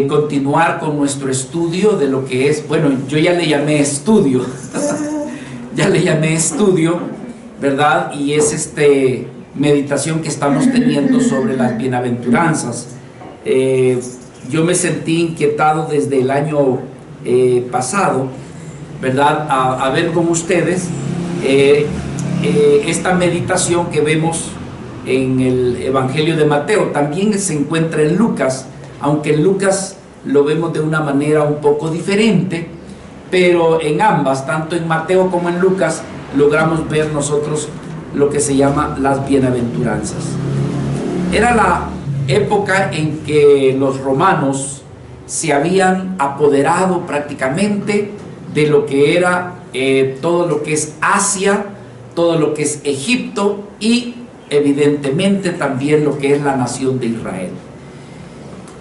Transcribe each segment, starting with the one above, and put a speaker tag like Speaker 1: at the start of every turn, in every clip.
Speaker 1: continuar con nuestro estudio de lo que es, bueno, yo ya le llamé estudio, ya le llamé estudio, ¿verdad? Y es meditación que estamos teniendo sobre las bienaventuranzas. Yo me sentí inquietado desde el año pasado, ¿verdad? A ver con ustedes esta meditación que vemos en el Evangelio de Mateo. También se encuentra en Lucas, aunque en Lucas lo vemos de una manera un poco diferente, pero en ambas, tanto en Mateo como en Lucas, logramos ver nosotros lo que se llama las bienaventuranzas. Era la época en que los romanos se habían apoderado prácticamente de lo que era todo lo que es Asia, todo lo que es Egipto y evidentemente también lo que es la nación de Israel.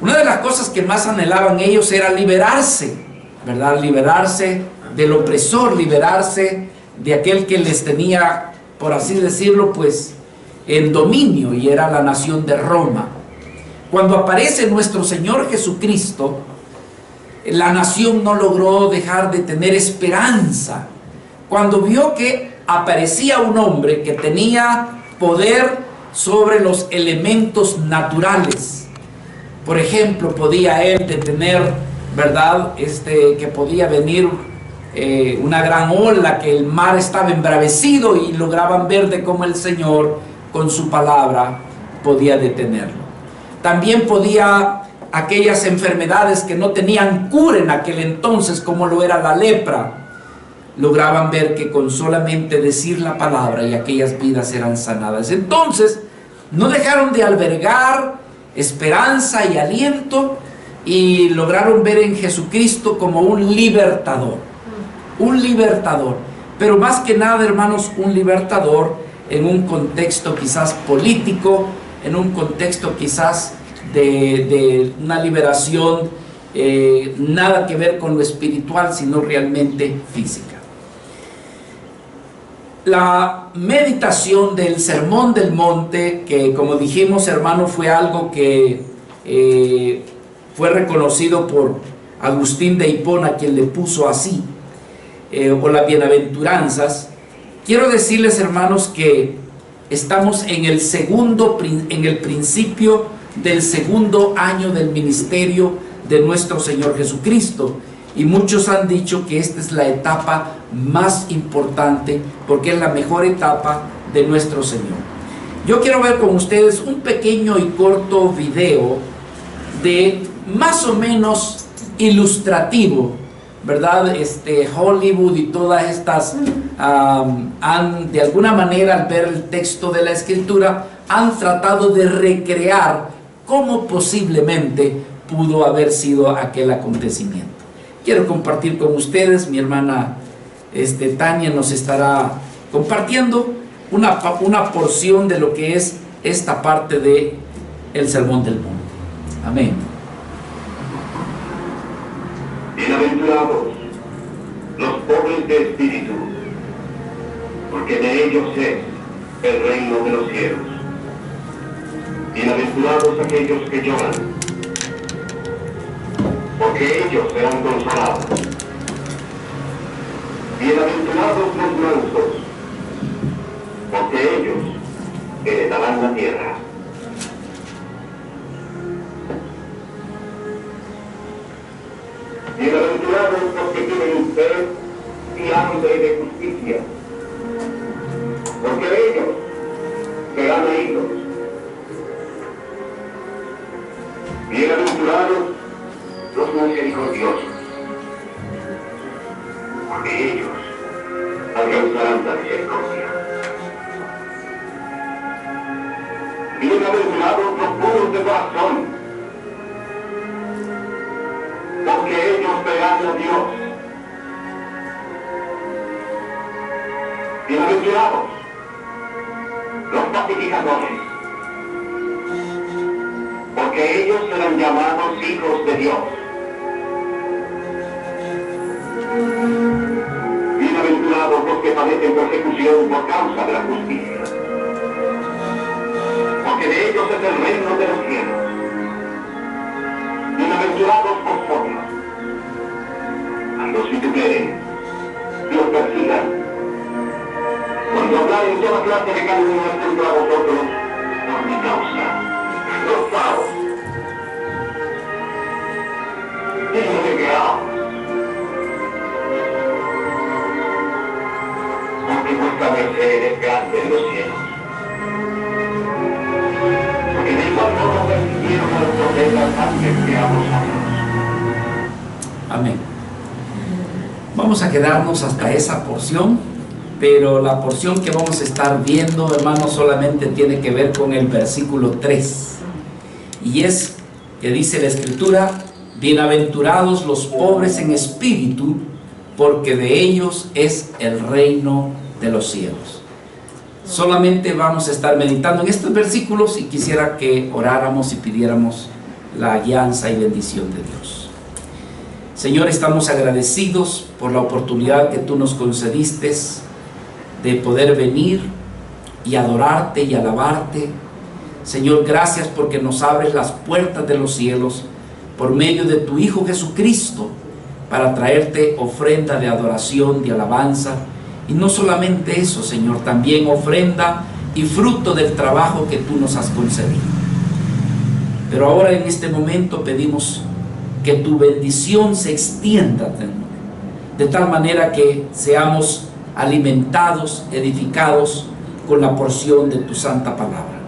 Speaker 1: Una de las cosas que más anhelaban ellos era liberarse, ¿verdad? Liberarse del opresor, liberarse de aquel que les tenía, por así decirlo, pues en dominio, y era la nación de Roma. Cuando aparece nuestro Señor Jesucristo, la nación no logró dejar de tener esperanza. Cuando vio que aparecía un hombre que tenía poder sobre los elementos naturales, por ejemplo, podía él detener, ¿verdad? Que podía venir una gran ola, que el mar estaba embravecido, y lograban ver de cómo el Señor con su palabra podía detenerlo. También podía aquellas enfermedades que no tenían cura en aquel entonces, como lo era la lepra, lograban ver que con solamente decir la palabra y aquellas vidas eran sanadas. Entonces no dejaron de albergar esperanza y aliento, y lograron ver en Jesucristo como un libertador, pero más que nada, hermanos, un libertador en un contexto quizás político, en un contexto quizás de una liberación nada que ver con lo espiritual, sino realmente física. La meditación del Sermón del Monte, que como dijimos, hermano, fue algo que fue reconocido por Agustín de Hipona, quien le puso así, o las bienaventuranzas. Quiero decirles, hermanos, que estamos en el principio del segundo año del ministerio de nuestro Señor Jesucristo, y muchos han dicho que esta es la etapa más importante porque es la mejor etapa de nuestro Señor. Yo quiero ver con ustedes un pequeño y corto video de más o menos ilustrativo, ¿verdad? Hollywood y todas estas han, de alguna manera, al ver el texto de la Escritura, han tratado de recrear cómo posiblemente pudo haber sido aquel acontecimiento. Quiero compartir con ustedes, mi hermana Tania nos estará compartiendo una porción de lo que es esta parte de el Sermón del Monte. Amén.
Speaker 2: Bienaventurados los pobres de espíritu, porque de ellos es el reino de los cielos. Bienaventurados aquellos que lloran, porque ellos serán consolados. Bienaventurados los mansos, porque ellos heredarán la tierra. Bienaventurados los que tienen sed y hambre de justicia, porque ellos serán oídos. Bienaventurados los misericordiosos, porque ellos alcanzarán la misericordia. Bienaventurados los puros de corazón, porque ellos verán a Dios. Bienaventurados los pacificadores, porque ellos serán llamados hijos de Dios. Bienaventurados los que padecen persecución por causa de la justicia, porque de ellos es el reino de los cielos. bienaventurados vosotros cuando os vituperen y os persigan, cuando hablaren toda clase de calumnias contra vosotros por mi causa. Gozaos, y alegraos, porque vuestra merced es grande en los cielos. Porque de igual modo persiguieron a los profetas antes que a vosotros.
Speaker 1: Amén. Vamos a quedarnos hasta esa porción, pero la porción que vamos a estar viendo, hermanos, solamente tiene que ver con el versículo 3. Y es que dice la Escritura: bienaventurados los pobres en espíritu, porque de ellos es el reino de los cielos. Solamente vamos a estar meditando en estos versículos y quisiera que oráramos y pidiéramos la guianza y bendición de Dios. Señor, estamos agradecidos por la oportunidad que tú nos concediste de poder venir y adorarte y alabarte. Señor, gracias porque nos abres las puertas de los cielos por medio de tu Hijo Jesucristo para traerte ofrenda de adoración, de alabanza. Y no solamente eso, Señor, también ofrenda y fruto del trabajo que tú nos has concedido. Pero ahora en este momento pedimos que tu bendición se extienda, Señor, de tal manera que seamos alimentados, edificados con la porción de tu santa palabra.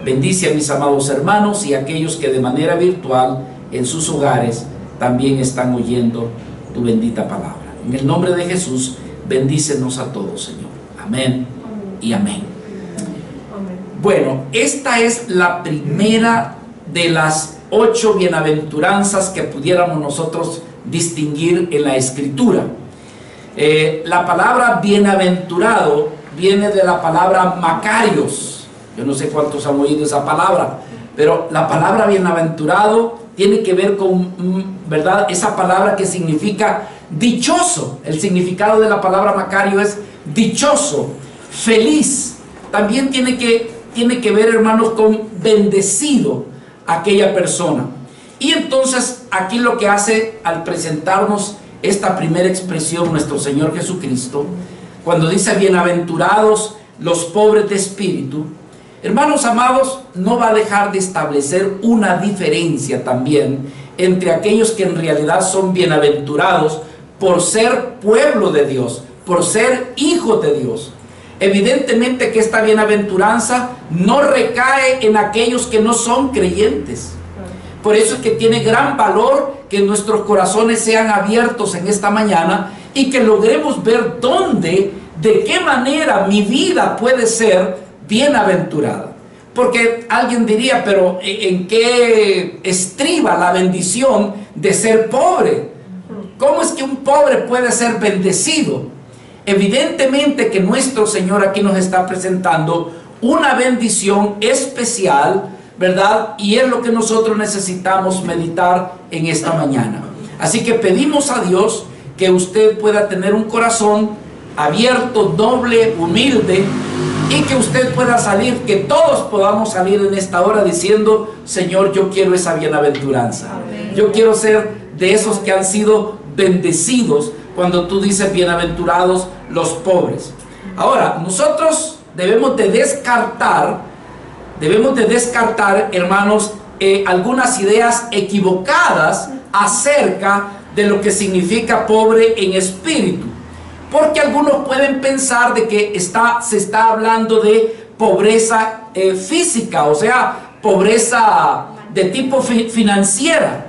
Speaker 1: Bendice a mis amados hermanos y a aquellos que de manera virtual en sus hogares también están oyendo tu bendita palabra. En el nombre de Jesús, bendícenos a todos, Señor. Amén y amén. Bueno, esta es la primera de las 8 bienaventuranzas que pudiéramos nosotros distinguir en la Escritura. La palabra bienaventurado viene de la palabra Macarios. Yo no sé cuántos han oído esa palabra, pero la palabra bienaventurado tiene que ver con, ¿verdad?, esa palabra que significa dichoso. El significado de la palabra Macario es dichoso, feliz. También tiene que ver, hermanos, con bendecido aquella persona. Y entonces aquí lo que hace al presentarnos esta primera expresión nuestro Señor Jesucristo, cuando dice bienaventurados los pobres de espíritu, hermanos amados, no va a dejar de establecer una diferencia también entre aquellos que en realidad son bienaventurados por ser pueblo de Dios, por ser hijos de Dios. Evidentemente que esta bienaventuranza no recae en aquellos que no son creyentes. Por eso es que tiene gran valor que nuestros corazones sean abiertos en esta mañana y que logremos ver dónde, de qué manera mi vida puede ser bienaventurada. Porque alguien diría, pero ¿en qué estriba la bendición de ser pobre? ¿Cómo es que un pobre puede ser bendecido? Evidentemente que nuestro Señor aquí nos está presentando una bendición especial, ¿verdad? Y es lo que nosotros necesitamos meditar en esta mañana. Así que pedimos a Dios que usted pueda tener un corazón abierto, noble, humilde, y que usted pueda salir, que todos podamos salir en esta hora diciendo: Señor, yo quiero esa bienaventuranza. Amén. Yo quiero ser de esos que han sido bendecidos cuando tú dices bienaventurados los pobres. Ahora, nosotros debemos de descartar, hermanos, algunas ideas equivocadas acerca de lo que significa pobre en espíritu. Porque algunos pueden pensar de que se está hablando de pobreza física, o sea, pobreza de tipo financiera.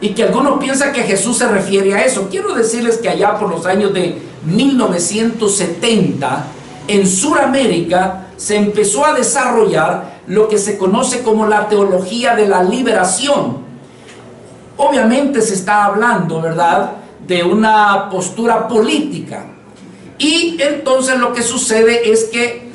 Speaker 1: Y que algunos piensan que Jesús se refiere a eso. Quiero decirles que allá por los años de 1970, en Sudamérica, se empezó a desarrollar lo que se conoce como la teología de la liberación. Obviamente se está hablando, ¿verdad?, de una postura política. Y entonces lo que sucede es que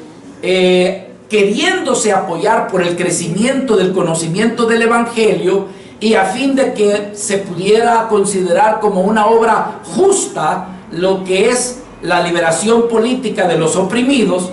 Speaker 1: queriéndose apoyar por el crecimiento del conocimiento del Evangelio y a fin de que se pudiera considerar como una obra justa lo que es la liberación política de los oprimidos,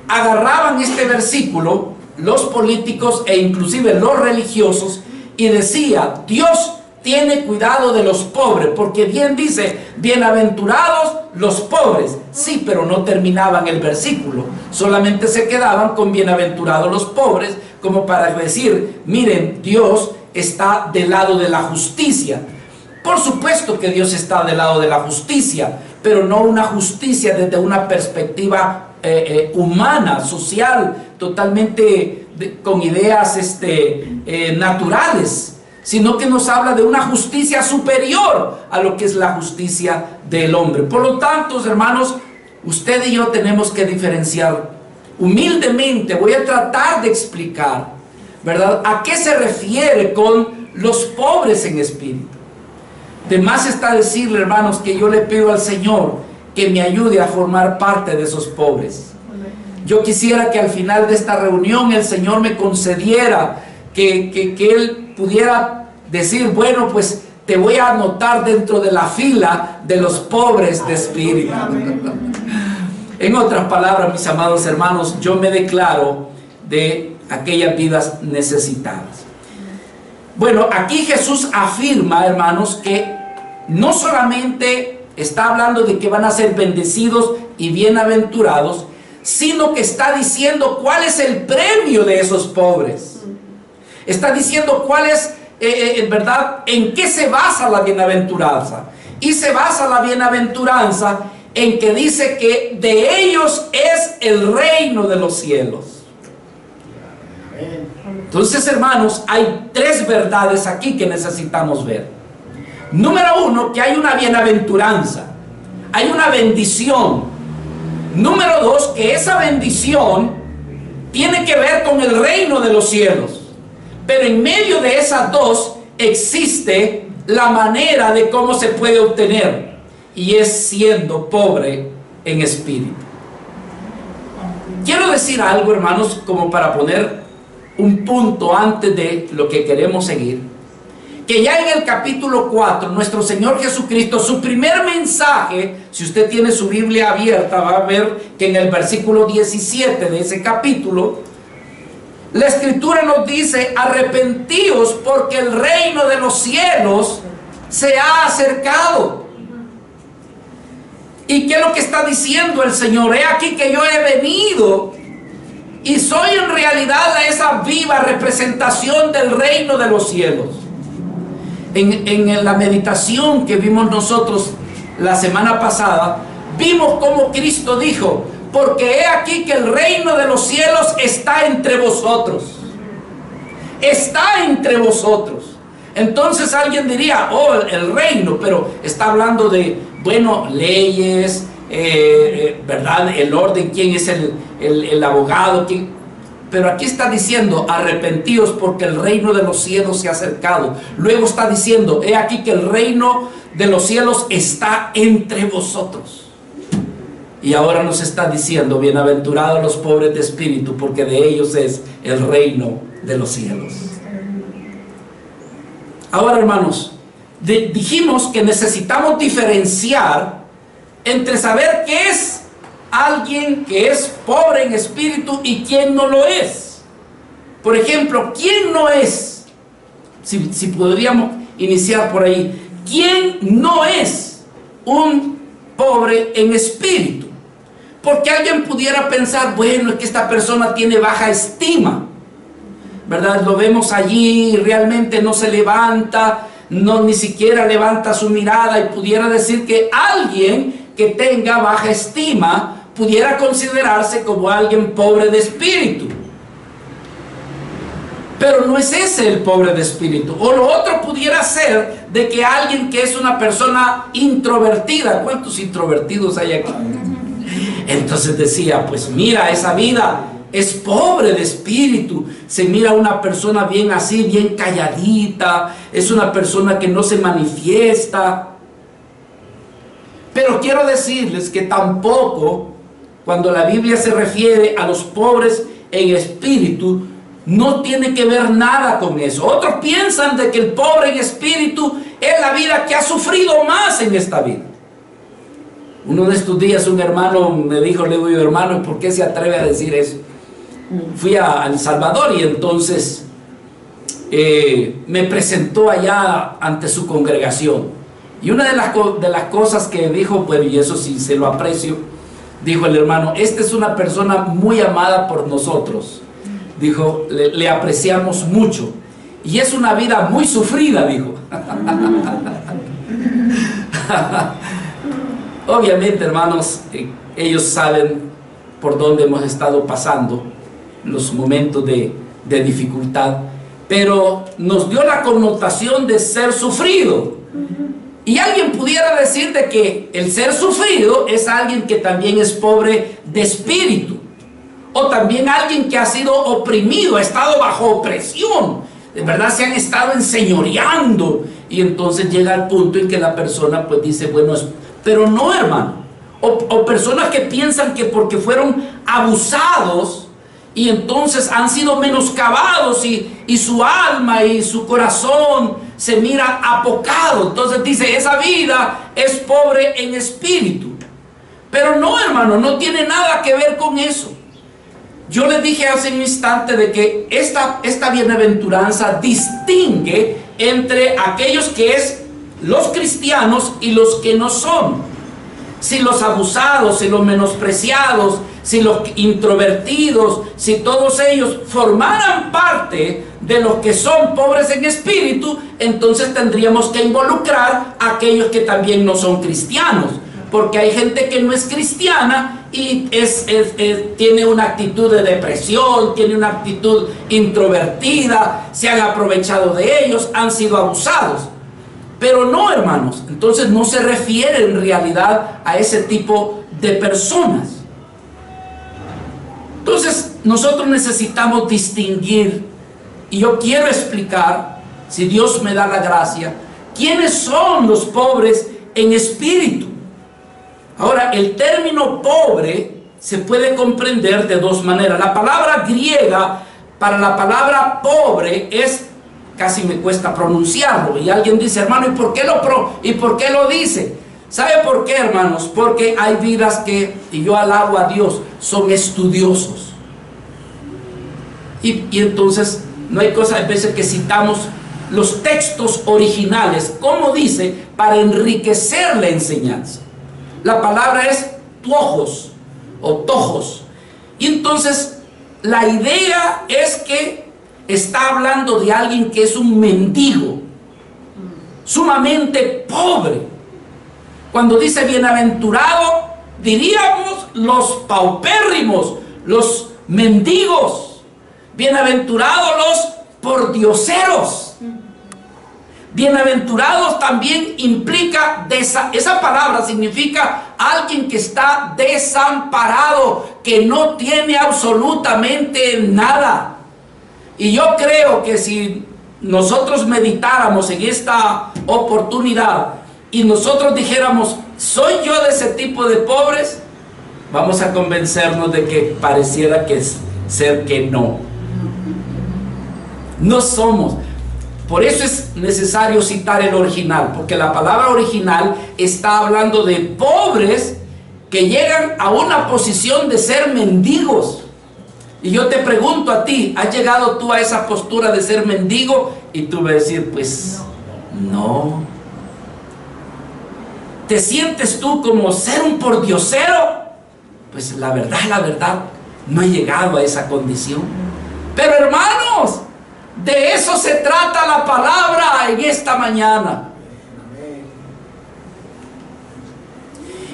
Speaker 1: agarraban este versículo los políticos e inclusive los religiosos y decía: Dios tiene cuidado de los pobres, porque bien dice, bienaventurados los pobres. Sí, pero no terminaban el versículo, solamente se quedaban con bienaventurados los pobres, como para decir, miren, Dios está del lado de la justicia. Por supuesto que Dios está del lado de la justicia, pero no una justicia desde una perspectiva humana, social, totalmente con ideas naturales, sino que nos habla de una justicia superior a lo que es la justicia del hombre. Por lo tanto, hermanos, usted y yo tenemos que diferenciar. Humildemente voy a tratar de explicar, ¿verdad?, a qué se refiere con los pobres en espíritu. De más está decirle, hermanos, que yo le pido al Señor que me ayude a formar parte de esos pobres. Yo quisiera que al final de esta reunión el Señor me concediera que Él pudiera decir, bueno, pues te voy a anotar dentro de la fila de los pobres de espíritu. En otras palabras, mis amados hermanos, yo me declaro de aquellas vidas necesitadas. Bueno, aquí Jesús afirma, hermanos, que no solamente está hablando de que van a ser bendecidos y bienaventurados, sino que está diciendo cuál es el premio de esos pobres. Está diciendo cuál es, en verdad, en qué se basa la bienaventuranza. Y se basa la bienaventuranza en que dice que de ellos es el reino de los cielos. Entonces, hermanos, hay tres verdades aquí que necesitamos ver. Número uno, que hay una bienaventuranza, hay una bendición. Número dos, que esa bendición tiene que ver con el reino de los cielos. Pero en medio de esas dos existe la manera de cómo se puede obtener, y es siendo pobre en espíritu. Quiero decir algo, hermanos, como para poner un punto antes de lo que queremos seguir, que ya en el capítulo 4, nuestro Señor Jesucristo, su primer mensaje, si usted tiene su Biblia abierta, va a ver que en el versículo 17 de ese capítulo, la Escritura nos dice, arrepentíos porque el reino de los cielos se ha acercado. ¿Y qué es lo que está diciendo el Señor? He aquí que yo he venido y soy en realidad esa viva representación del reino de los cielos. En la meditación que vimos nosotros la semana pasada, vimos cómo Cristo dijo, porque he aquí que el reino de los cielos está entre vosotros. Está entre vosotros. Entonces alguien diría, oh, el reino, pero está hablando de, bueno, leyes, ¿verdad? El orden, quién es el abogado, quién. Pero aquí está diciendo, arrepentíos porque el reino de los cielos se ha acercado. Luego está diciendo, he aquí que el reino de los cielos está entre vosotros. Y ahora nos está diciendo, bienaventurados los pobres de espíritu, porque de ellos es el reino de los cielos. Ahora, hermanos, dijimos que necesitamos diferenciar entre saber qué es alguien que es pobre en espíritu y quién no lo es. Por ejemplo, ¿quién no es? Si podríamos iniciar por ahí. ¿Quién no es un pobre en espíritu? Porque alguien pudiera pensar, bueno, es que esta persona tiene baja estima, ¿verdad? Lo vemos allí, realmente no se levanta, ni siquiera levanta su mirada, y pudiera decir que alguien que tenga baja estima pudiera considerarse como alguien pobre de espíritu. Pero no es ese el pobre de espíritu. O lo otro pudiera ser de que alguien que es una persona introvertida. ¿Cuántos introvertidos hay aquí? Entonces decía, pues mira, esa vida es pobre de espíritu. Se mira una persona bien así, bien calladita. Es una persona que no se manifiesta. Pero quiero decirles que tampoco, cuando la Biblia se refiere a los pobres en espíritu, no tiene que ver nada con eso. Otros piensan de que el pobre en espíritu es la vida que ha sufrido más en esta vida. Uno de estos días un hermano me dijo, le digo yo, hermano, ¿por qué se atreve a decir eso? Fui a El Salvador y entonces me presentó allá ante su congregación. Y una de las cosas que dijo, bueno, y eso sí se lo aprecio, dijo el hermano: esta es una persona muy amada por nosotros. Dijo, le apreciamos mucho. Y es una vida muy sufrida, dijo. Obviamente, hermanos, ellos saben por dónde hemos estado pasando los momentos de dificultad, pero nos dio la connotación de ser sufrido. Y alguien pudiera decir de que el ser sufrido es alguien que también es pobre de espíritu, o también alguien que ha sido oprimido, ha estado bajo opresión, de verdad se han estado enseñoreando, y entonces llega al punto en que la persona pues dice, bueno, pero no, hermano. O personas que piensan que porque fueron abusados y entonces han sido menoscabados y su alma y su corazón se mira apocado. Entonces dice, esa vida es pobre en espíritu. Pero no, hermano, no tiene nada que ver con eso. Yo les dije hace un instante de que esta bienaventuranza distingue entre aquellos que es los cristianos y los que no son. Si los abusados, si los menospreciados, si los introvertidos, si todos ellos formaran parte de los que son pobres en espíritu, entonces tendríamos que involucrar a aquellos que también no son cristianos, porque hay gente que no es cristiana y tiene una actitud de depresión, tiene una actitud introvertida, se han aprovechado de ellos, han sido abusados. Pero no, hermanos, entonces no se refiere en realidad a ese tipo de personas. Entonces nosotros necesitamos distinguir, y yo quiero explicar, si Dios me da la gracia, quiénes son los pobres en espíritu. Ahora, el término pobre se puede comprender de dos maneras. La palabra griega para la palabra pobre es, casi me cuesta pronunciarlo, y alguien dice, hermano, ¿y por qué lo dice? ¿Sabe por qué, hermanos? Porque hay vidas que, y yo alabo a Dios, son estudiosos. Y entonces no hay cosa, a veces que citamos los textos originales, como dice, para enriquecer la enseñanza. La palabra es tuojos o tojos. Y entonces la idea es que está hablando de alguien que es un mendigo, sumamente pobre. Cuando dice bienaventurado, diríamos los paupérrimos, los mendigos. Bienaventurados los pordioseros. Bienaventurados también implica, esa palabra significa alguien que está desamparado, que no tiene absolutamente nada. Y yo creo que si nosotros meditáramos en esta oportunidad y nosotros dijéramos, ¿soy yo de ese tipo de pobres? Vamos a convencernos de que pareciera que ser que no. No somos. Por eso es necesario citar el original, porque la palabra original está hablando de pobres que llegan a una posición de ser mendigos. Y yo te pregunto a ti, ¿has llegado tú a esa postura de ser mendigo? Y tú vas a decir, pues no. ¿Te sientes tú como ser un pordiosero? Pues la verdad, no he llegado a esa condición. Pero hermanos, de eso se trata la palabra en esta mañana.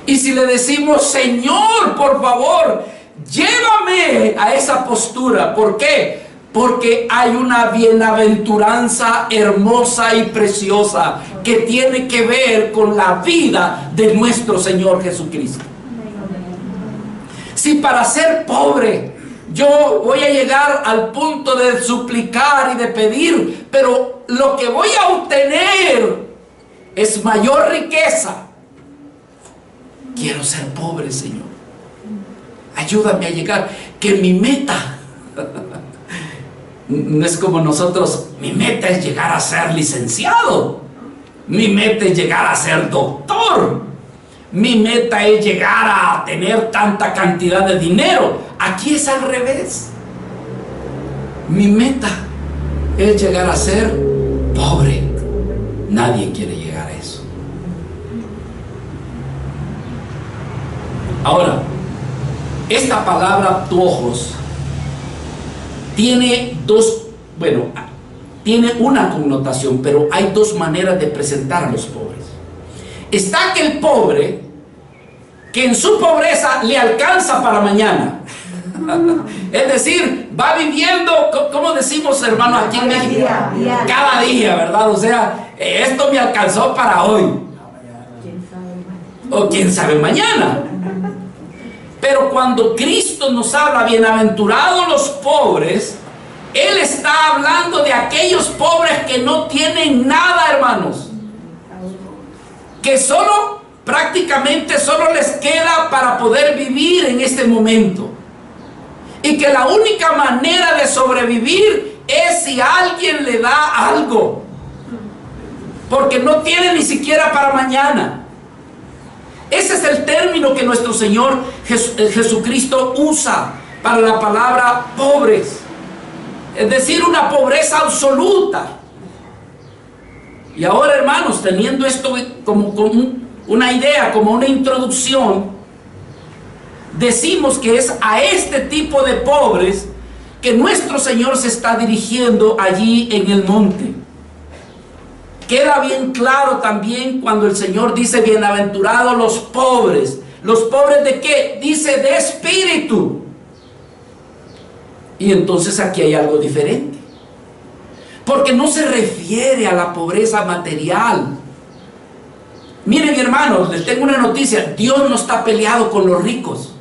Speaker 1: Y si le decimos, Señor, por favor, llévame a esa postura. ¿Por qué? Porque hay una bienaventuranza hermosa y preciosa que tiene que ver con la vida de nuestro Señor Jesucristo. Si para ser pobre yo voy a llegar al punto de suplicar y de pedir, pero lo que voy a obtener es mayor riqueza, quiero ser pobre, Señor. Ayúdame a llegar, que mi meta no es como nosotros, mi meta es llegar a ser licenciado, mi meta es llegar a ser doctor, mi meta es llegar a tener tanta cantidad de dinero. Aquí es al revés. Mi meta es llegar a ser pobre. Nadie quiere llegar a eso. Ahora, esta palabra ptuojos tiene tiene una connotación, pero hay dos maneras de presentar a los pobres. Está aquel pobre que en su pobreza le alcanza para mañana. Es decir, va viviendo, ¿cómo decimos, hermanos, aquí en México? Cada día, ¿verdad? O sea, esto me alcanzó para hoy. O quién sabe mañana. Pero cuando Cristo nos habla, bienaventurados los pobres, Él está hablando de aquellos pobres que no tienen nada, hermanos. Que prácticamente solo les queda para poder vivir en este momento. Y que la única manera de sobrevivir es si alguien le da algo. Porque no tiene ni siquiera para mañana. Ese es el término que nuestro Señor Jesucristo usa para la palabra pobres. Es decir, una pobreza absoluta. Y ahora, hermanos, teniendo esto como una idea, como una introducción, decimos que es a este tipo de pobres que nuestro Señor se está dirigiendo allí en el monte. Queda bien claro también cuando el Señor dice bienaventurados los pobres. ¿Los pobres de qué? Dice de espíritu. Y entonces aquí hay algo diferente. Porque no se refiere a la pobreza material. Miren, hermanos, les tengo una noticia. Dios no está peleado con los ricos.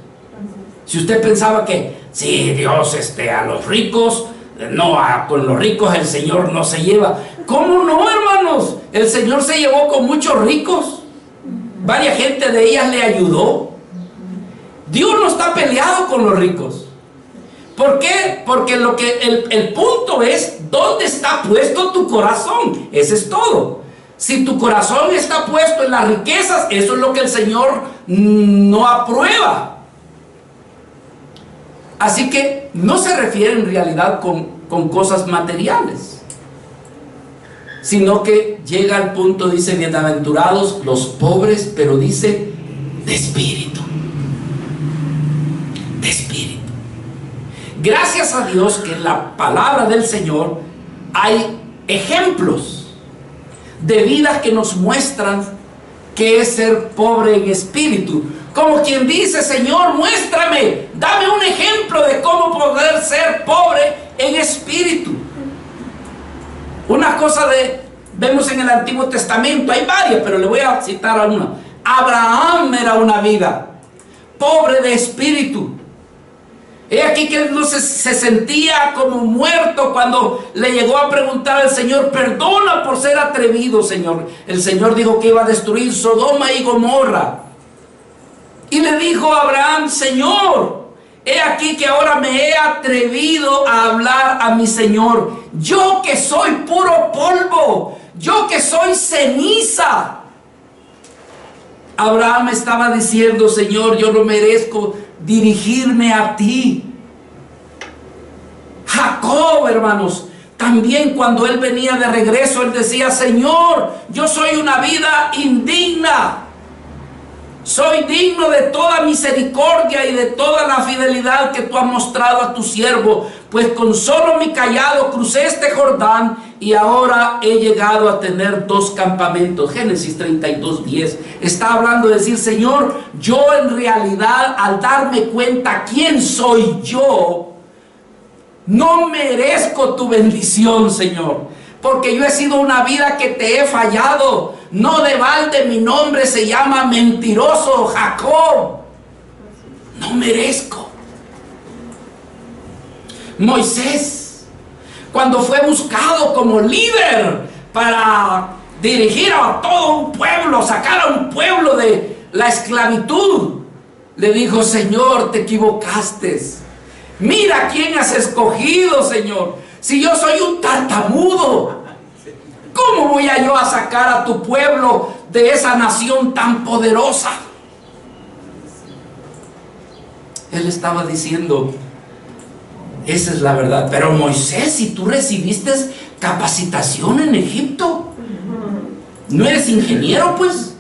Speaker 1: Si usted pensaba que, sí, Dios a los ricos, no, con los ricos el Señor no se lleva. ¿Cómo no, hermanos? El Señor se llevó con muchos ricos. Varias gente de ellas le ayudó. Dios no está peleado con los ricos. ¿Por qué? Porque el punto es ¿dónde está puesto tu corazón? Ese es todo. Si tu corazón está puesto en las riquezas, eso es lo que el Señor no aprueba. Así que no se refiere en realidad con cosas materiales, sino que llega al punto, dice bienaventurados los pobres, pero dice de espíritu. De espíritu. Gracias a Dios que en la palabra del Señor hay ejemplos de vidas que nos muestran qué es ser pobre en espíritu. Como quien dice, Señor, muéstrame, dame un ejemplo de cómo poder ser pobre en espíritu. Una cosa vemos en el Antiguo Testamento, hay varias, pero le voy a citar a una. Abraham era una vida pobre de espíritu. He aquí que él no se sentía como muerto cuando le llegó a preguntar al Señor, perdona por ser atrevido, Señor. El Señor dijo que iba a destruir Sodoma y Gomorra. Y le dijo a Abraham, Señor, he aquí que ahora me he atrevido a hablar a mi Señor. Yo que soy puro polvo, yo que soy ceniza. Abraham estaba diciendo, Señor, yo no merezco dirigirme a ti. Jacob, hermanos, también cuando él venía de regreso, él decía, Señor, yo soy una vida indigna. Soy digno de toda misericordia y de toda la fidelidad que tú has mostrado a tu siervo, pues con solo mi cayado crucé este Jordán y ahora he llegado a tener 2 campamentos. Génesis 32:10. Está hablando de decir, Señor, yo en realidad al darme cuenta quién soy yo, no merezco tu bendición, Señor. Porque yo he sido una vida que te he fallado. No de balde mi nombre se llama mentiroso Jacob. No merezco. Moisés, cuando fue buscado como líder para dirigir a todo un pueblo, sacar a un pueblo de la esclavitud, le dijo, Señor, te equivocaste. Mira quién has escogido, Señor. Si yo soy un tartamudo, ¿cómo voy yo a sacar a tu pueblo de esa nación tan poderosa? Él estaba diciendo, esa es la verdad. Pero Moisés, si tú recibiste capacitación en Egipto. ¿No eres ingeniero, pues?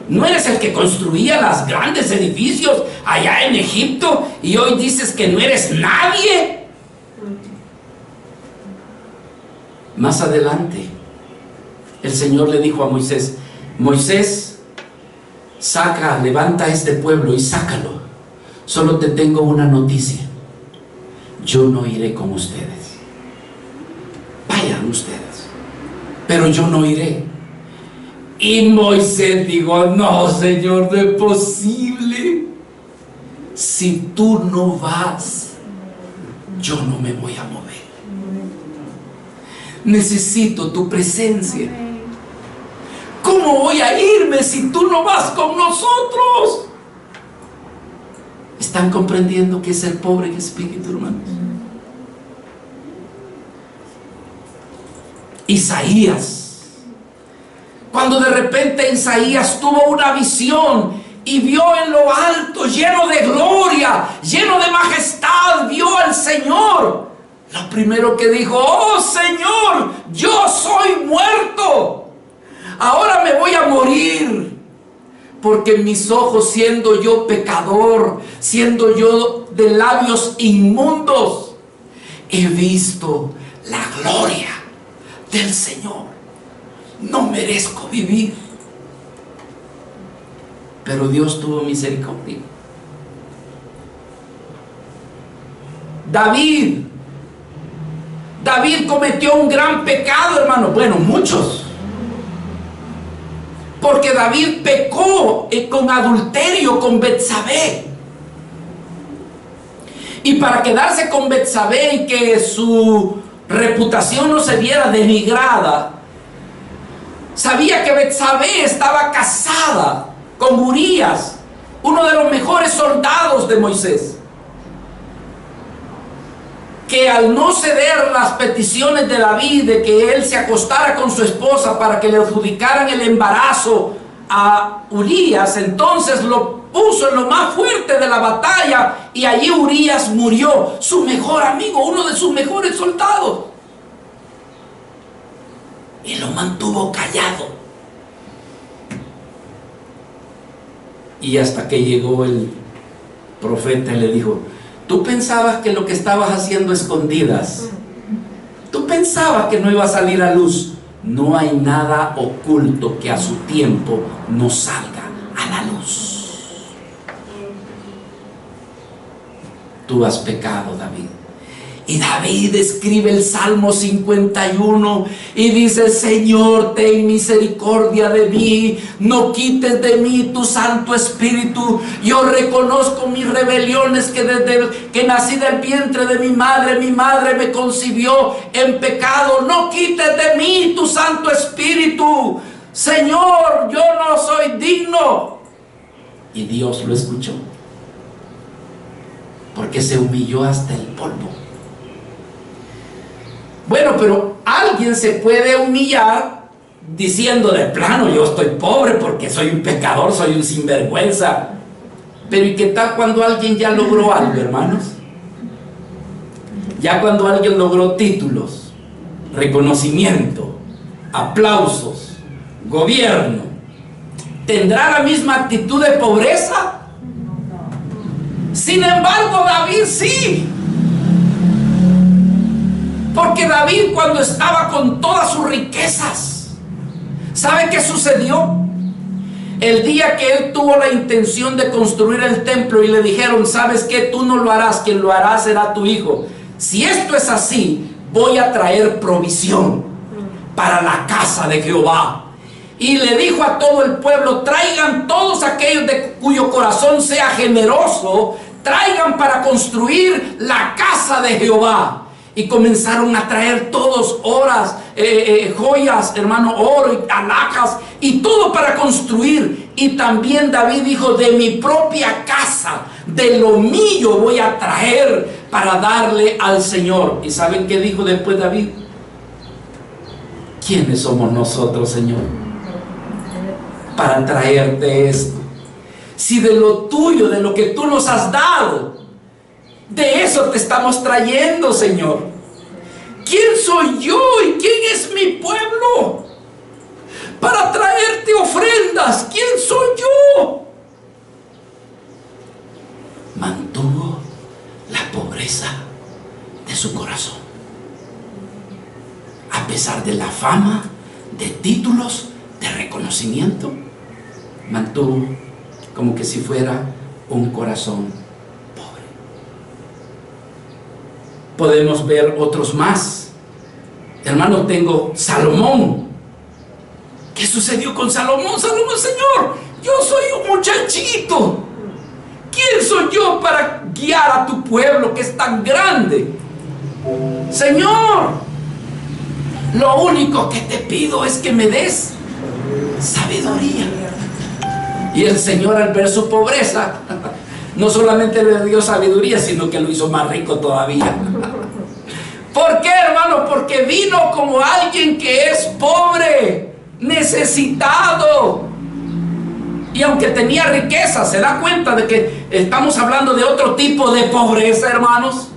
Speaker 1: ¿No eres el que construía los grandes edificios allá en Egipto y hoy dices que no eres nadie? Más adelante, el Señor le dijo a Moisés: Moisés, levanta a este pueblo y sácalo. Solo te tengo una noticia: yo no iré con ustedes. Vayan ustedes, pero yo no iré. Y Moisés dijo: no, Señor, no es posible. Si tú no vas, yo no me voy a mover. Necesito tu presencia. ¿Cómo voy a irme si tú no vas con nosotros? ¿Están comprendiendo qué es el pobre en espíritu, hermanos? Isaías, cuando de repente Isaías tuvo una visión y vio en lo alto, lleno de gloria, lleno de majestad, vio al Señor, lo primero que dijo: oh Señor, yo soy muerto, ahora me voy a morir, porque mis ojos, siendo yo pecador, siendo yo de labios inmundos, he visto la gloria del Señor. No merezco vivir. Pero Dios tuvo misericordia. David cometió un gran pecado, hermano. Bueno, muchos. Porque David pecó con adulterio con Betsabé. Y para quedarse con Betsabé y que su reputación no se viera denigrada, sabía que Betsabé estaba casada con Urías, uno de los mejores soldados de Moisés, que al no ceder las peticiones de David de que él se acostara con su esposa para que le adjudicaran el embarazo a Urías, entonces lo puso en lo más fuerte de la batalla y allí Urías murió, su mejor amigo, uno de sus mejores soldados, y lo mantuvo callado. Y hasta que llegó el profeta y le dijo: tú pensabas que lo que estabas haciendo a escondidas, tú pensabas que no iba a salir a luz. No hay nada oculto que a su tiempo no salga a la luz. Tú has pecado, David. Y David escribe el Salmo 51 y dice: Señor, ten misericordia de mí, no quites de mí tu Santo Espíritu. Yo reconozco mis rebeliones, que desde que nací del vientre de mi madre me concibió en pecado. No quites de mí tu Santo Espíritu. Señor, yo no soy digno. Y Dios lo escuchó, porque se humilló hasta el polvo. Bueno, pero alguien se puede humillar diciendo de plano: yo estoy pobre porque soy un pecador, soy un sinvergüenza. Pero ¿y qué tal cuando alguien ya logró algo, hermanos? Ya cuando alguien logró títulos, reconocimiento, aplausos, gobierno, ¿tendrá la misma actitud de pobreza? Sin embargo, David sí. Porque David, cuando estaba con todas sus riquezas, ¿sabe qué sucedió? El día que él tuvo la intención de construir el templo y le dijeron: ¿sabes qué? Tú no lo harás, quien lo hará será tu hijo. Si esto es así, voy a traer provisión para la casa de Jehová. Y le dijo a todo el pueblo: traigan todos aquellos de cuyo corazón sea generoso, traigan para construir la casa de Jehová. Y comenzaron a traer todos joyas, hermano, oro y alhajas y todo para construir. Y también David dijo: de mi propia casa, de lo mío voy a traer para darle al Señor. ¿Y saben qué dijo después David? ¿Quiénes somos nosotros, Señor, para traerte esto? Si de lo tuyo, de lo que tú nos has dado, de eso te estamos trayendo, Señor. ¿quién soy yo y quién es mi pueblo para traerte ofrendas? ¿Quién soy yo? Mantuvo la pobreza de su corazón, a pesar de la fama, de títulos, de reconocimiento. Mantuvo como que si fuera un corazón pobre. Podemos ver otros más. Hermano, tengo Salomón. ¿Qué sucedió con Salomón? Salomón, Señor, yo soy un muchachito. ¿Quién soy yo para guiar a tu pueblo que es tan grande? Señor, lo único que te pido es que me des sabiduría. Y el Señor, al ver su pobreza, no solamente le dio sabiduría, sino que lo hizo más rico todavía. ¿Por qué, hermano? Porque vino como alguien que es pobre, necesitado. Y aunque tenía riqueza, se da cuenta de que estamos hablando de otro tipo de pobreza, hermanos.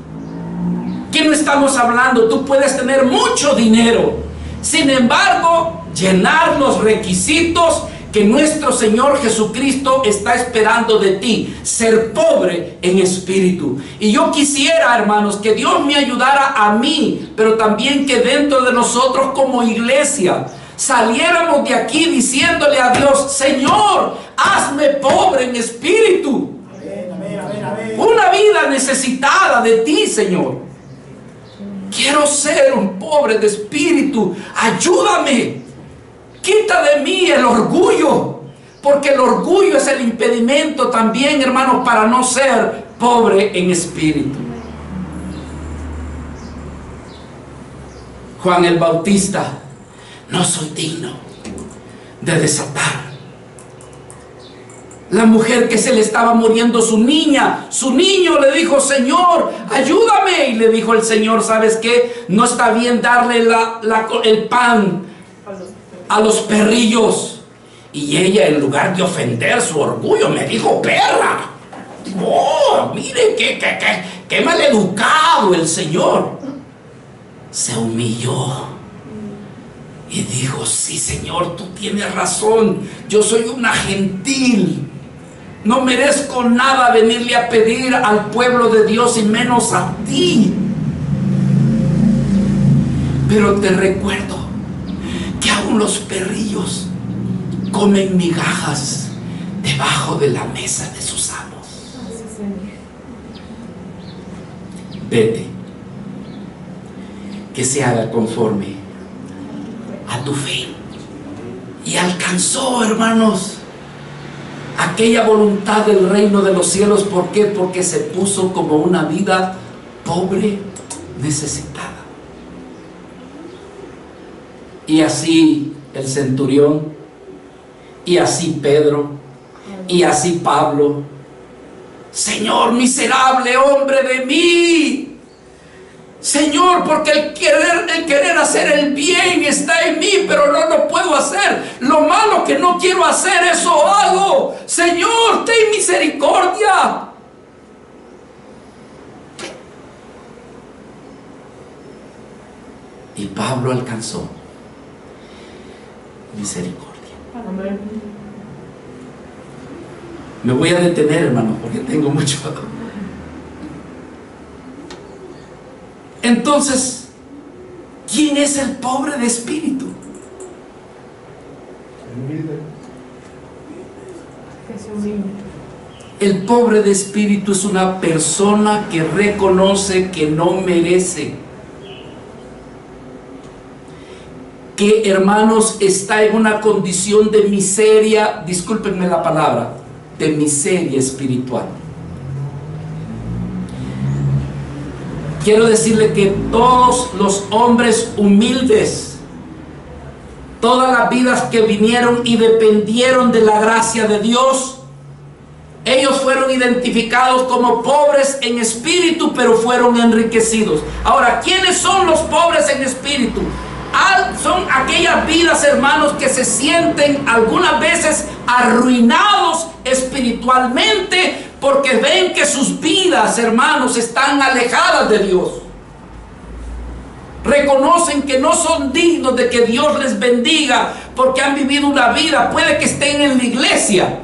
Speaker 1: ¿Qué no estamos hablando? Tú puedes tener mucho dinero, sin embargo, llenar los requisitos que nuestro Señor Jesucristo está esperando de ti: ser pobre en espíritu. Y yo quisiera, hermanos, que Dios me ayudara a mí, pero también que dentro de nosotros como iglesia saliéramos de aquí diciéndole a Dios: Señor, hazme pobre en espíritu. Una vida necesitada de ti, Señor. Quiero ser un pobre de espíritu. Ayúdame. Quita de mí el orgullo, porque el orgullo es el impedimento también, hermanos, para no ser pobre en espíritu. Juan el Bautista: no soy digno de desatar. La mujer que se le estaba muriendo su niña, su niño, le dijo: Señor, ayúdame. Y le dijo el Señor: ¿sabes qué? No está bien darle el pan a los perrillos. Y ella, en lugar de ofender su orgullo, me dijo: perra. Oh, mire qué maleducado el Señor. Se humilló y dijo: sí, Señor, tú tienes razón. Yo soy una gentil. No merezco nada venirle a pedir al pueblo de Dios, y menos a ti. Pero te recuerdo que aún los perrillos comen migajas debajo de la mesa de sus amos. Vete, que se haga conforme a tu fe. Y alcanzó, hermanos, aquella voluntad del reino de los cielos. ¿Por qué? Porque se puso como una vida pobre, necesitada. Y así el centurión, y así Pedro, y así Pablo: Señor, miserable hombre de mí. Señor, porque el querer hacer el bien está en mí, pero no lo puedo hacer. Lo malo que no quiero hacer, eso hago. Señor, ten misericordia. Y Pablo alcanzó misericordia. Amén. Me voy a detener, hermano, porque tengo mucho. Entonces, ¿quién es el pobre de espíritu? El pobre de espíritu es una persona que reconoce que no merece, que, hermanos, está en una condición de miseria, discúlpenme la palabra, de miseria espiritual. Quiero decirle que todos los hombres humildes, todas las vidas que vinieron y dependieron de la gracia de Dios, ellos fueron identificados como pobres en espíritu, pero fueron enriquecidos. Ahora, ¿quiénes son los pobres en espíritu? Son aquellas vidas, hermanos, que se sienten algunas veces arruinados espiritualmente, porque ven que sus vidas, hermanos, están alejadas de Dios. Reconocen que no son dignos de que Dios les bendiga porque han vivido una vida, puede que estén en la iglesia,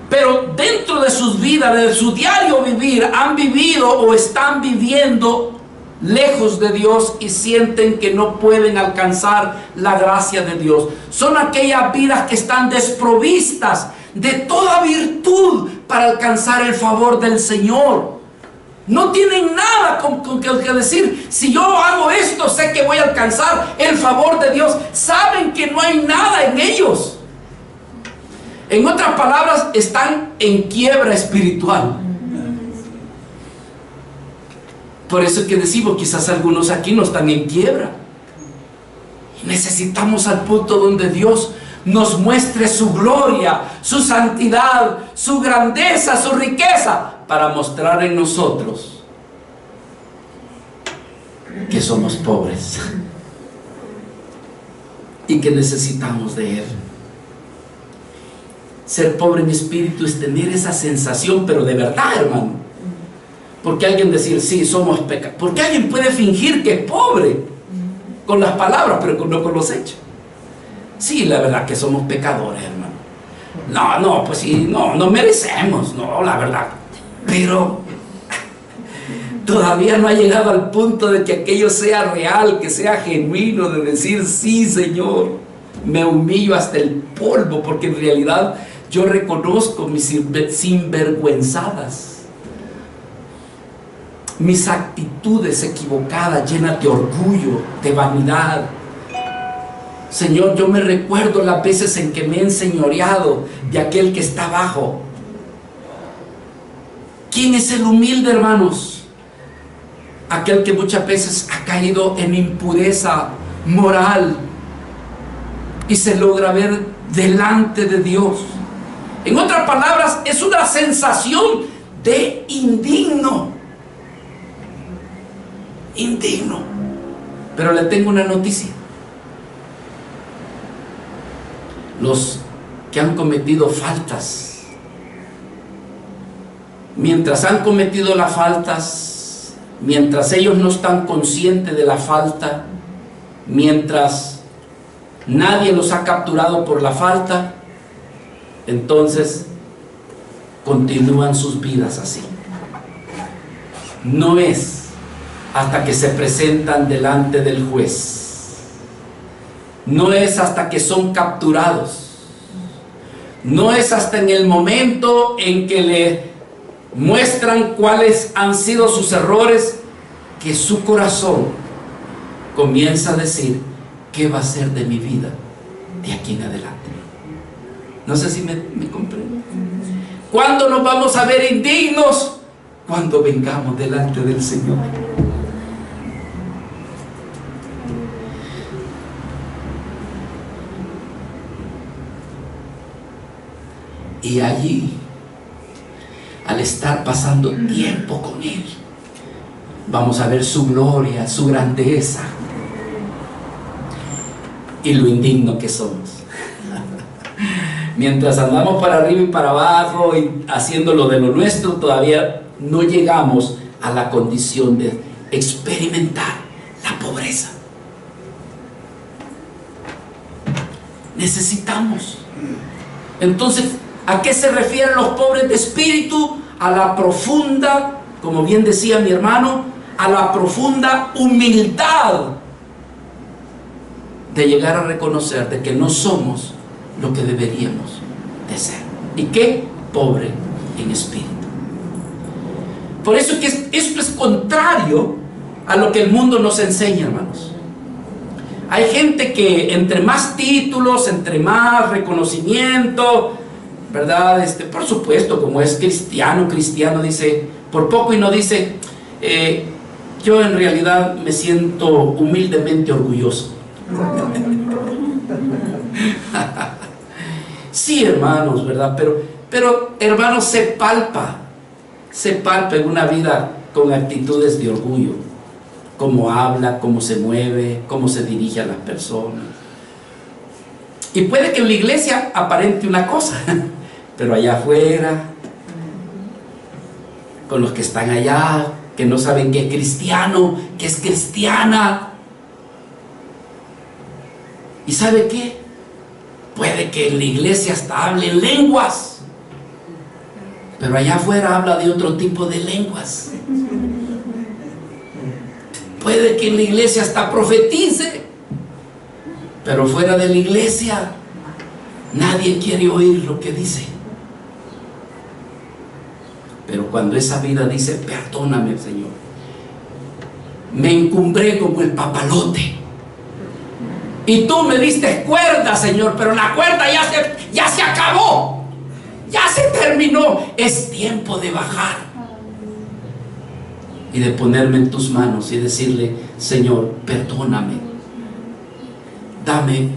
Speaker 1: pero dentro de sus vidas, de su diario vivir, han vivido o están viviendo lejos de Dios y sienten que no pueden alcanzar la gracia de Dios. Son aquellas vidas que están desprovistas de toda virtud para alcanzar el favor del Señor. No tienen nada con que decir, si yo hago esto, sé que voy a alcanzar el favor de Dios. Saben que no hay nada en ellos. En otras palabras, están en quiebra espiritual. Por eso es que decimos, quizás algunos aquí no están en quiebra. Necesitamos al punto donde Dios nos muestre su gloria, su santidad, su grandeza, su riqueza, para mostrar en nosotros que somos pobres y que necesitamos de Él. Ser pobre en espíritu es tener esa sensación, pero de verdad, hermano. Porque alguien decir, sí, somos pecadores. Porque alguien puede fingir que es pobre con las palabras, pero no con los hechos. Sí, la verdad que somos pecadores, hermano. No, pues sí, no merecemos, no, la verdad. Pero todavía no ha llegado al punto de que aquello sea real, que sea genuino, de decir, sí, Señor, me humillo hasta el polvo, porque en realidad yo reconozco mis sinvergüenzadas, mis actitudes equivocadas, llenas de orgullo, de vanidad. Señor, yo me recuerdo las veces en que me he enseñoreado de aquel que está abajo. ¿Quién es el humilde, hermanos? Aquel que muchas veces ha caído en impureza moral y se logra ver delante de Dios. En otras palabras, es una sensación de indigno. Indigno. Pero le tengo una noticia. Los que han cometido faltas, mientras han cometido las faltas, mientras ellos no están conscientes de la falta, mientras nadie los ha capturado por la falta, entonces continúan sus vidas así. No es hasta que se presentan delante del juez. No es hasta que son capturados. No es hasta en el momento en que le muestran cuáles han sido sus errores, que su corazón comienza a decir, ¿qué va a ser de mi vida de aquí en adelante? No sé si me comprenden. ¿Cuándo nos vamos a ver indignos? Cuando vengamos delante del Señor. Y allí, al estar pasando tiempo con Él, vamos a ver su gloria, su grandeza y lo indigno que somos. Mientras andamos para arriba y para abajo y haciendo lo de lo nuestro, todavía no llegamos a la condición de experimentar la pobreza. Necesitamos. Entonces, ¿a qué se refieren los pobres de espíritu? A la profunda, como bien decía mi hermano, a la profunda humildad de llegar a reconocer de que no somos lo que deberíamos de ser. ¿Y qué? Pobre en espíritu. Por eso es que esto es contrario a lo que el mundo nos enseña, hermanos. Hay gente que entre más títulos, entre más reconocimiento, ¿verdad? Por supuesto, como es cristiano, dice, por poco y no dice, yo en realidad me siento humildemente orgulloso. Sí, hermanos, ¿verdad? Pero hermanos, se palpa en una vida con actitudes de orgullo, cómo habla, cómo se mueve, cómo se dirige a las personas. Y puede que en la iglesia aparente una cosa, pero allá afuera, con los que están allá, que no saben que es cristiano, que es cristiana, ¿Y sabe qué? Puede que en la iglesia hasta hable lenguas, pero allá afuera habla de otro tipo de lenguas. Puede que en la iglesia hasta profetice, pero fuera de la iglesia nadie quiere oír lo que dice. Pero cuando esa vida dice: perdóname, Señor, me encumbré como el papalote y tú me diste cuerda, Señor, pero la cuerda ya se acabó, ya se terminó, es tiempo de bajar y de ponerme en tus manos y decirle: Señor, perdóname, dame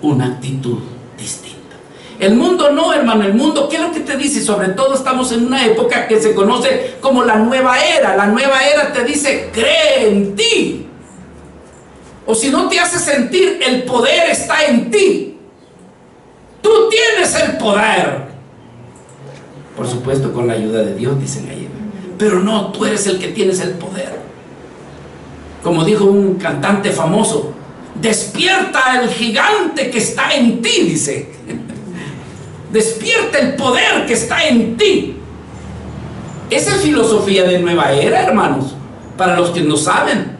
Speaker 1: una actitud distinta. El mundo no, hermano, el mundo, ¿qué es lo que te dice? Sobre todo estamos en una época que se conoce como la nueva era. La nueva era te dice: cree en ti. O si no te hace sentir, el poder está en ti. Tú tienes el poder. Por supuesto, con la ayuda de Dios, dicen ahí. Pero no, tú eres el que tienes el poder. Como dijo un cantante famoso: despierta el gigante que está en ti, dice. Despierta el poder que está en ti. Esa es filosofía de nueva era, hermanos. Para los que no saben,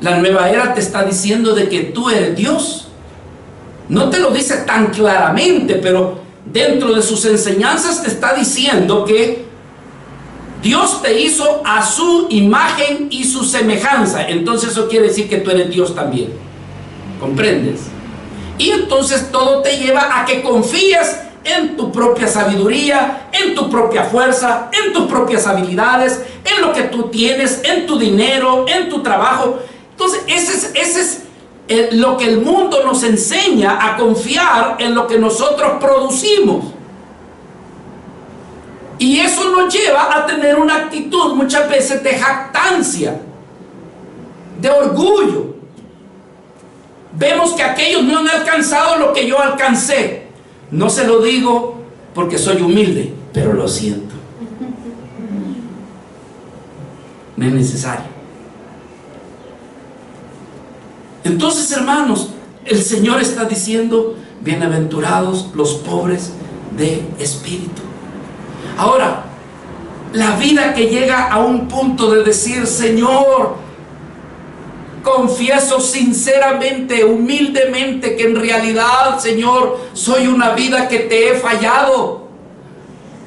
Speaker 1: la nueva era te está diciendo de que tú eres Dios. No te lo dice tan claramente, pero dentro de sus enseñanzas te está diciendo que Dios te hizo a su imagen y su semejanza. Entonces eso quiere decir que tú eres Dios también. ¿Comprendes? Y entonces todo te lleva a que confíes en tu propia sabiduría, en tu propia fuerza, en tus propias habilidades, en lo que tú tienes, en tu dinero, en tu trabajo. Entonces ese es lo que el mundo nos enseña, a confiar en lo que nosotros producimos. Y eso nos lleva a tener una actitud muchas veces de jactancia, de orgullo. Vemos que aquellos no han alcanzado lo que yo alcancé. No se lo digo porque soy humilde, pero lo siento. No es necesario. Entonces, hermanos, el Señor está diciendo: bienaventurados los pobres de espíritu. Ahora, la vida que llega a un punto de decir: Señor, confieso sinceramente, humildemente, que en realidad, Señor, soy una vida que te he fallado.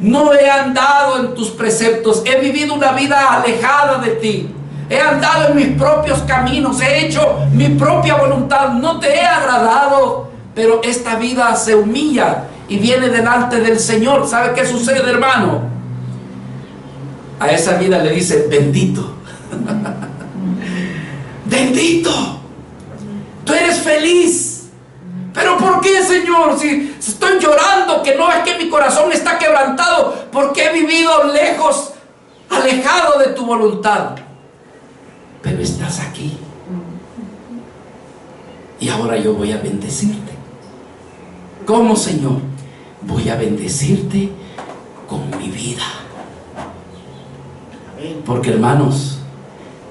Speaker 1: No he andado en tus preceptos, he vivido una vida alejada de ti. He andado en mis propios caminos, he hecho mi propia voluntad, no te he agradado. Pero esta vida se humilla y viene delante del Señor. ¿Sabe qué sucede, hermano? A esa vida le dice: bendito. Bendito, tú eres feliz. ¿Pero por qué, Señor? Si estoy llorando, que no es que mi corazón está quebrantado, porque he vivido lejos, alejado de tu voluntad. Pero estás aquí. Y ahora yo voy a bendecirte. ¿Cómo, Señor? Voy a bendecirte con mi vida. Porque, hermanos,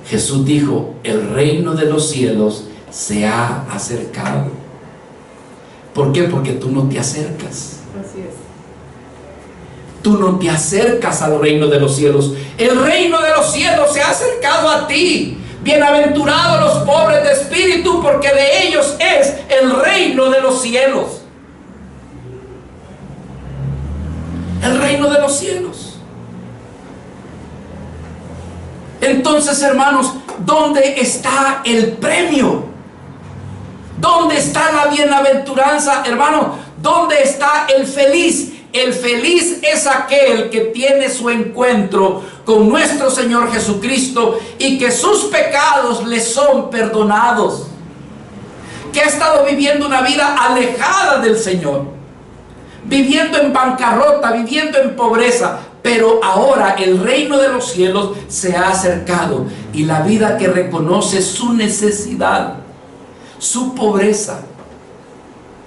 Speaker 1: Jesús dijo: el reino de los cielos se ha acercado. ¿Por qué? Porque tú no te acercas.
Speaker 3: Así es.
Speaker 1: Tú no te acercas al reino de los cielos. El reino de los cielos se ha acercado a ti. Bienaventurados los pobres de espíritu, porque de ellos es el reino de los cielos. El reino de los cielos. Entonces, hermanos, ¿dónde está el premio? ¿Dónde está la bienaventuranza, hermano? ¿Dónde está el feliz? El feliz es aquel que tiene su encuentro con nuestro Señor Jesucristo y que sus pecados le son perdonados. Que ha estado viviendo una vida alejada del Señor, viviendo en bancarrota, viviendo en pobreza. Pero ahora el reino de los cielos se ha acercado, y la vida que reconoce su necesidad, su pobreza,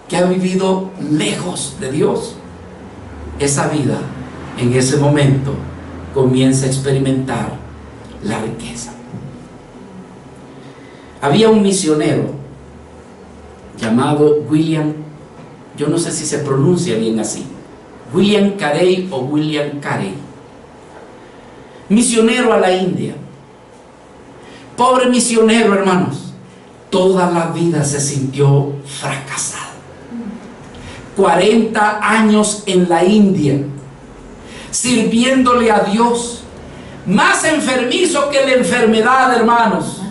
Speaker 1: que ha vivido lejos de Dios, esa vida en ese momento comienza a experimentar la riqueza. Había un misionero llamado William, yo no sé si se pronuncia bien así, William Carey o William Carey, misionero a la India. Pobre misionero, hermanos, toda la vida se sintió fracasado. 40 años en la India, sirviéndole a Dios, más enfermizo que la enfermedad, hermanos.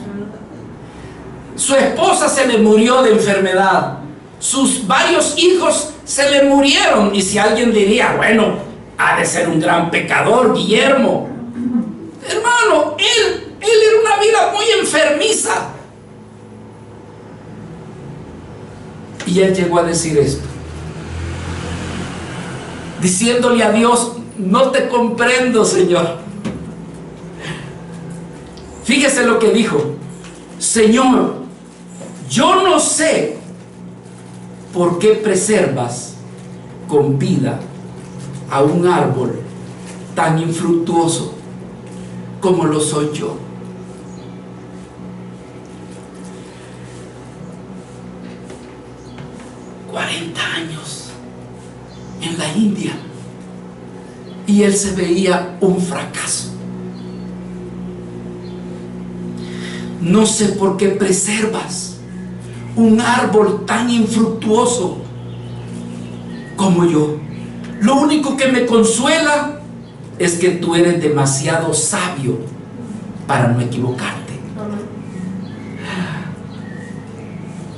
Speaker 1: Su esposa se le murió de enfermedad, sus varios hijos se le murieron. Y si alguien diría, bueno, ha de ser un gran pecador, Guillermo. Hermano, él era una vida muy enfermiza. Y él llegó a decir esto, diciéndole a Dios: no te comprendo, Señor. Fíjese lo que dijo: Señor, yo no sé por qué preservas con vida a un árbol tan infructuoso como lo soy yo. Años en la India, y él se veía un fracaso. No sé por qué preservas un árbol tan infructuoso como yo. Lo único que me consuela es que tú eres demasiado sabio para no equivocarte.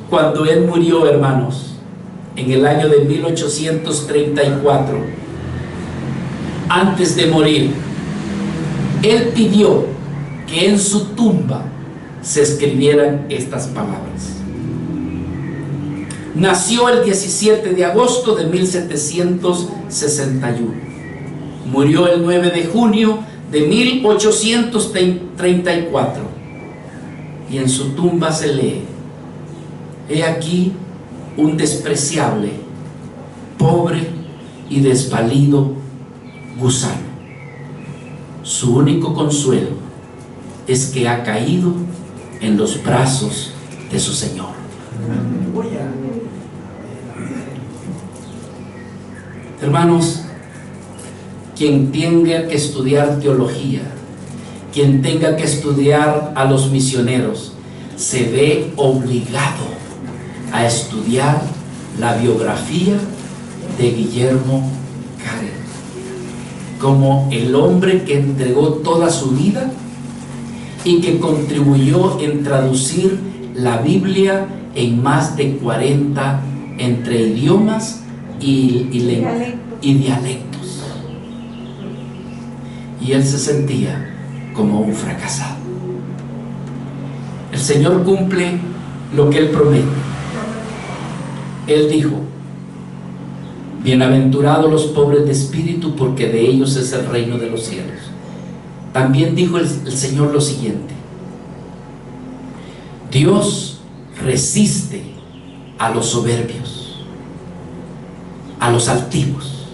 Speaker 1: Cuando él murió, hermanos, en el año de 1834, antes de morir, él pidió que en su tumba se escribieran estas palabras. Nació el 17 de agosto de 1761. Murió el 9 de junio de 1834. Y en su tumba se lee: he aquí un despreciable, pobre y desvalido gusano. Su único consuelo es que ha caído en los brazos de su Señor. Hermanos, quien tenga que estudiar teología, quien tenga que estudiar a los misioneros, se ve obligado a estudiar la biografía de Guillermo Carey, como el hombre que entregó toda su vida y que contribuyó en traducir la Biblia en más de 40 entre idiomas y dialectos. Y él se sentía como un fracasado. El Señor cumple lo que él promete. Él dijo: bienaventurados los pobres de espíritu, porque de ellos es el reino de los cielos. También dijo el Señor lo siguiente: Dios resiste a los soberbios, a los altivos,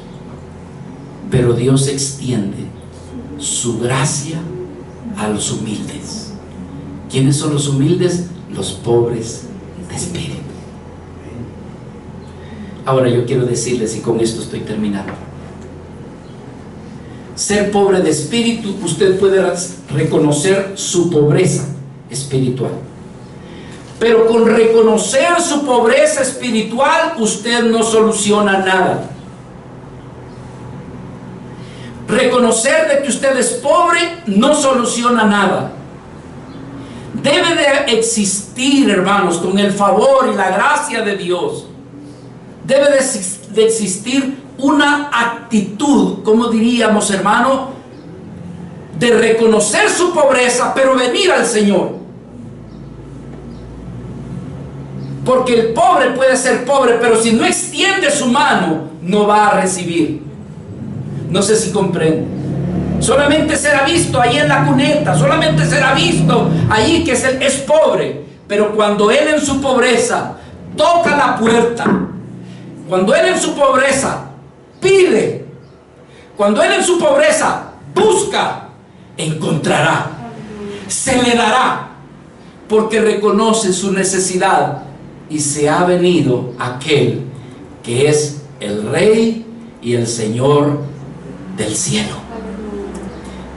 Speaker 1: pero Dios extiende su gracia a los humildes. ¿Quiénes son los humildes? Los pobres de espíritu. Ahora yo quiero decirles, y con esto estoy terminando, ser pobre de espíritu, usted puede reconocer su pobreza espiritual, pero con reconocer su pobreza espiritual usted no soluciona nada. Reconocer de que usted es pobre no soluciona nada. Debe de existir, hermanos, con el favor y la gracia de Dios, debe de existir una actitud, como diríamos, hermano, de reconocer su pobreza, pero venir al Señor. Porque el pobre puede ser pobre, pero si no extiende su mano, no va a recibir. No sé si comprende. Solamente será visto ahí en la cuneta, solamente será visto allí que es pobre. Pero cuando él en su pobreza toca la puerta, cuando él en su pobreza pide, cuando él en su pobreza busca, encontrará, se le dará, porque reconoce su necesidad y se ha venido aquel que es el Rey y el Señor del cielo.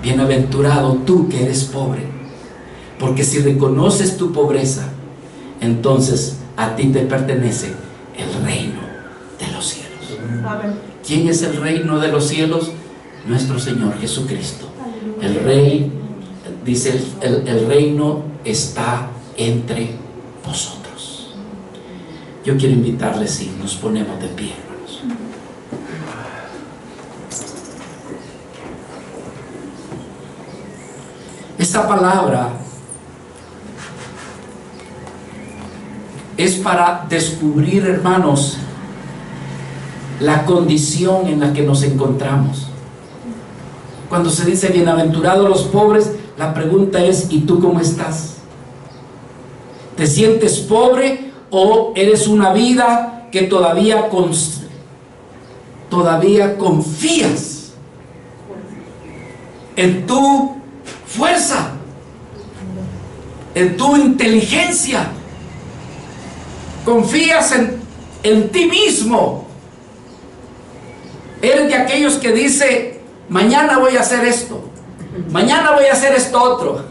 Speaker 1: Bienaventurado tú que eres pobre, porque si reconoces tu pobreza, entonces a ti te pertenece el reino de los cielos. ¿Quién es el reino de los cielos? Nuestro Señor Jesucristo. El Rey, dice, el reino está entre vosotros. Yo quiero invitarles, si nos ponemos de pie, hermanos. Esta palabra es para descubrir, hermanos, la condición en la que nos encontramos. Cuando se dice bienaventurados los pobres, la pregunta es: ¿y tú cómo estás? ¿Te sientes pobre o eres una vida que todavía confías en tu fuerza, en tu inteligencia? Confías en ti mismo. Eres de aquellos que dice: mañana voy a hacer esto, mañana voy a hacer esto otro,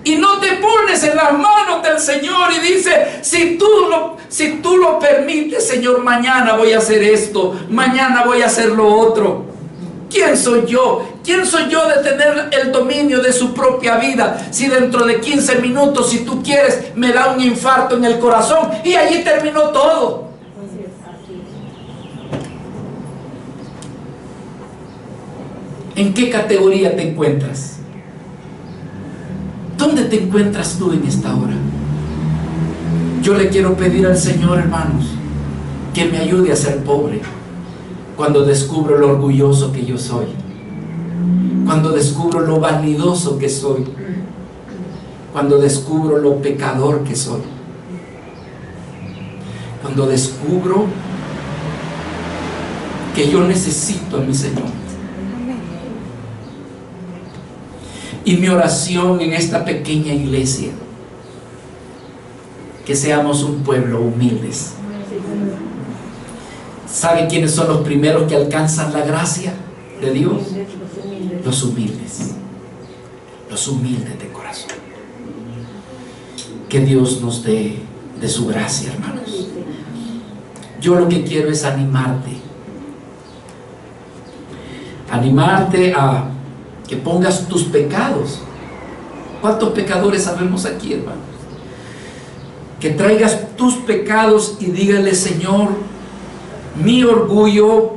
Speaker 1: y no te pones en las manos del Señor y dice: si tú lo permites, Señor, mañana voy a hacer esto, mañana voy a hacer lo otro. ¿Quién soy yo? ¿Quién soy yo de tener el dominio de su propia vida? Si dentro de 15 minutos, si tú quieres, me da un infarto en el corazón y allí terminó todo. ¿En qué categoría te encuentras? ¿Dónde te encuentras tú en esta hora? Yo le quiero pedir al Señor, hermanos, que me ayude a ser pobre cuando descubro lo orgulloso que yo soy, cuando descubro lo vanidoso que soy, cuando descubro lo pecador que soy, cuando descubro que yo necesito a mi Señor. Y mi oración en esta pequeña iglesia, que seamos un pueblo humildes. ¿Sabe quiénes son los primeros que alcanzan la gracia de Dios? Los humildes. Los humildes de corazón. Que Dios nos dé de su gracia, hermanos. Yo lo que quiero es animarte. Animarte a que pongas tus pecados. ¿Cuántos pecadores sabemos aquí, hermanos? Que traigas tus pecados y dígale: Señor, mi orgullo,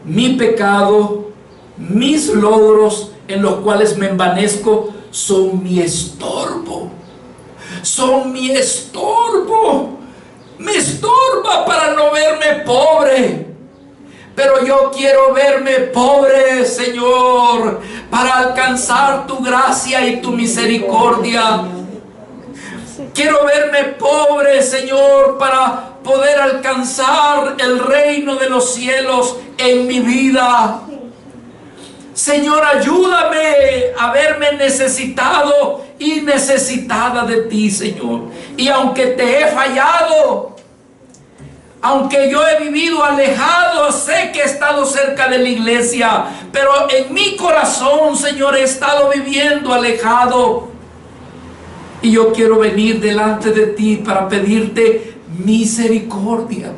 Speaker 1: mi pecado, mis logros en los cuales me envanezco son mi estorbo. Son mi estorbo. Me estorba para no verme pobre. Pero yo quiero verme pobre, Señor, para alcanzar tu gracia y tu misericordia. Quiero verme pobre, Señor, para poder alcanzar el reino de los cielos en mi vida. Señor, ayúdame a verme necesitado y necesitada de ti, Señor. Y aunque te he fallado, aunque yo he vivido alejado, sé que he estado cerca de la iglesia, pero en mi corazón, Señor, he estado viviendo alejado. Y yo quiero venir delante de ti para pedirte misericordia,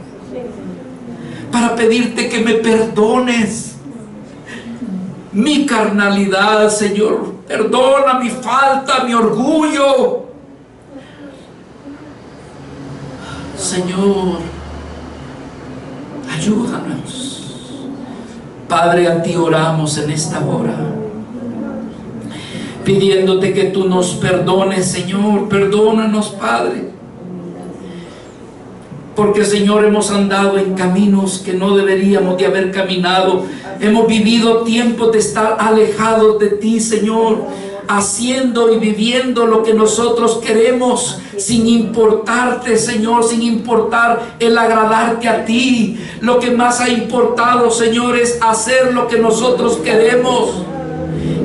Speaker 1: para pedirte que me perdones mi carnalidad, Señor. Perdona mi falta, mi orgullo. Señor, ayúdanos. Padre, a ti oramos en esta hora, pidiéndote que tú nos perdones, Señor. Perdónanos, Padre, porque, Señor, hemos andado en caminos que no deberíamos de haber caminado. Hemos vivido tiempos de estar alejados de ti, Señor, haciendo y viviendo lo que nosotros queremos, sin importarte, Señor, sin importar el agradarte a ti. Lo que más ha importado, Señor, es hacer lo que nosotros queremos.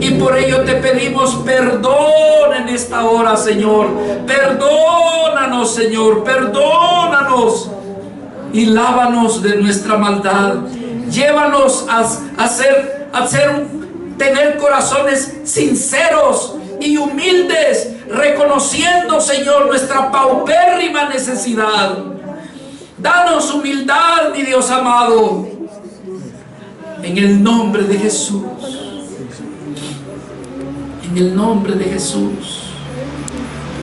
Speaker 1: Y por ello te pedimos perdón en esta hora, Señor. Perdónanos, Señor, perdónanos. Y lávanos de nuestra maldad. Llévanos tener corazones sinceros y humildes, reconociendo, Señor, nuestra paupérrima necesidad. Danos humildad, mi Dios amado, en el nombre de Jesús. En el nombre de Jesús.